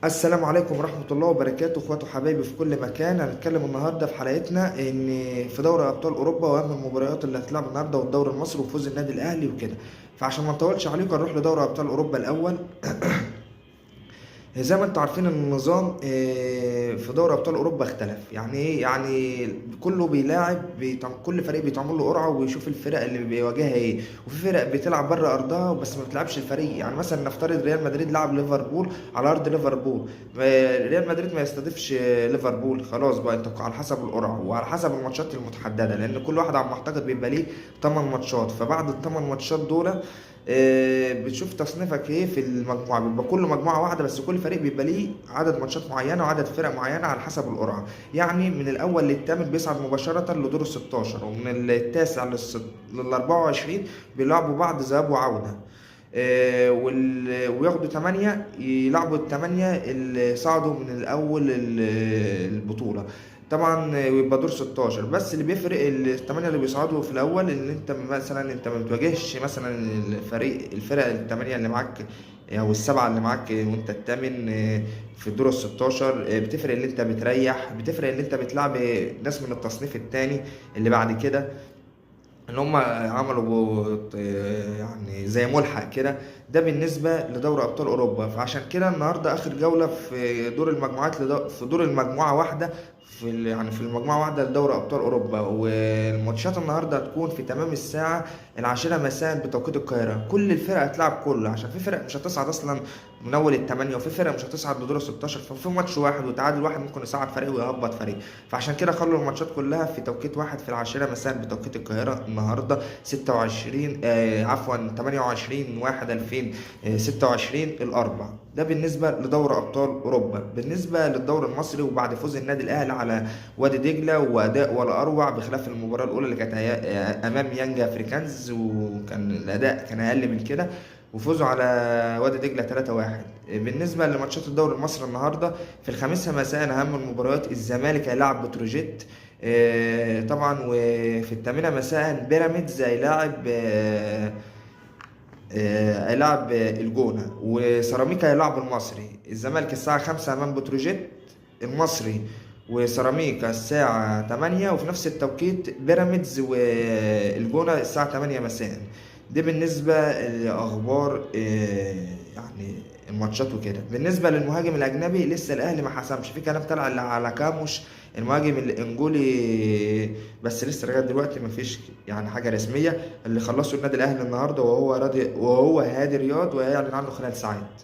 السلام عليكم ورحمة الله وبركاته، اخواتي وحبايبي في كل مكان. هنتكلم النهارده في حلقتنا ان في دوري ابطال اوروبا واهم المباريات اللي هتلعب النهارده والدوري المصري وفوز النادي الاهلي وكده. فعشان ما نطولش عليكم نروح لدوري ابطال اوروبا الاول. زي ما انتم عارفين ان النظام في دوري ابطال اوروبا اختلف. يعني ايه؟ يعني كله بيلاعب كل فريق بيتعمل له قرعه ويشوف الفرق اللي بيواجهها ايه، وفي فرق بتلعب بره ارضها بس ما بتلعبش الفريق. يعني مثلا نفترض ريال مدريد لعب ليفربول على ارض ليفربول، ريال مدريد ما يستضيفش ليفربول. خلاص بقى انت على حسب القرعه وعلى حسب الماتشات المتحدده، لان كل واحد على ما اعتقد بيبقى ليه 8 ماتشات. فبعد ال8 ماتشات دول بتشوف تصنيفك ايه في المجموعه. بيبقى كل مجموعه واحده بس كل فريق بيبقى ليه عدد ماتشات معينه وعدد فرق معينه على حسب القرعه. يعني من الاول للثامن بيصعد مباشره لدور ال 16، ومن التاسع لل 24 بيلعبوا بعض ذهاب وعوده. وياخدوا 8 يلعبوا الثمانية اللي صعدوا من الأول البطولة. طبعا يبقى دور 16 بس. اللي بيفرق الثمانية اللي بيصعدوا في الأول إن أنت مثلا ما بتواجهش مثلا الفرق الثمانية اللي معاك أو السبعة اللي معاك وأنت الثامن في الدور ال 16. بتفرق إن أنت بتريح، بتفرق إن أنت بتلعب ناس من التصنيف الثاني اللي بعد كده، ان هم عملوا يعني زي ملحق كده. ده بالنسبه لدوري ابطال اوروبا. فعشان كده النهارده اخر جوله في دور المجموعات في دور المجموعه واحده يعني في المجموعه واحده لدوري ابطال اوروبا. والماتشات النهارده هتكون في تمام الساعه 10 مساء بتوقيت القاهره. كل الفرق هتلعب كله، عشان في فرق مش هتصعد اصلا من اول الثمانيه، وفي فرق مش هتصعد لدور ال 16. ففي ماتش واحد وتعادل واحد ممكن يصعد فريق ويهبط فريق. فعشان كده خلوا الماتشات كلها في توقيت واحد في 10 مساء بتوقيت القاهره النهارده 26 عفوا 28 1 2026 الاربع. ده بالنسبه لدوري ابطال اوروبا. بالنسبه للدوري المصري، وبعد فوز النادي الاهلي على وادي دجله واداء ولا اروع بخلاف المباراه الاولى اللي كانت امام يانجا افريكانز وكان الاداء كان اقل من كده، وفوزوا على وادي دجله 3-1. بالنسبه لماتشات الدوري المصري النهارده في الخامسة مساء اهم المباريات الزمالك هيلاعب بتروجيت طبعا، وفي الثامنة مساء بيراميدز هيلاعب الجونة، وسيراميكا هيلاعب المصري. الزمالك الساعة 5 أمام بتروجيت، المصري وسيراميكا الساعة 8، وفي نفس التوقيت بيراميدز والجونة الساعة 8 مساء. دي بالنسبة لأخبار يعني الماتشات وكده. بالنسبة للمهاجم الأجنبي لسه الأهلي ما حسمش، في كلام طلع على كاموش المهاجم الانجولي، بس لسه لغايه دلوقتي مفيش يعني حاجه رسميه. اللي خلصوا النادي الاهلي النهارده وهو راضي وهو هادي رياض، وهيعلن عنه خلال ساعات.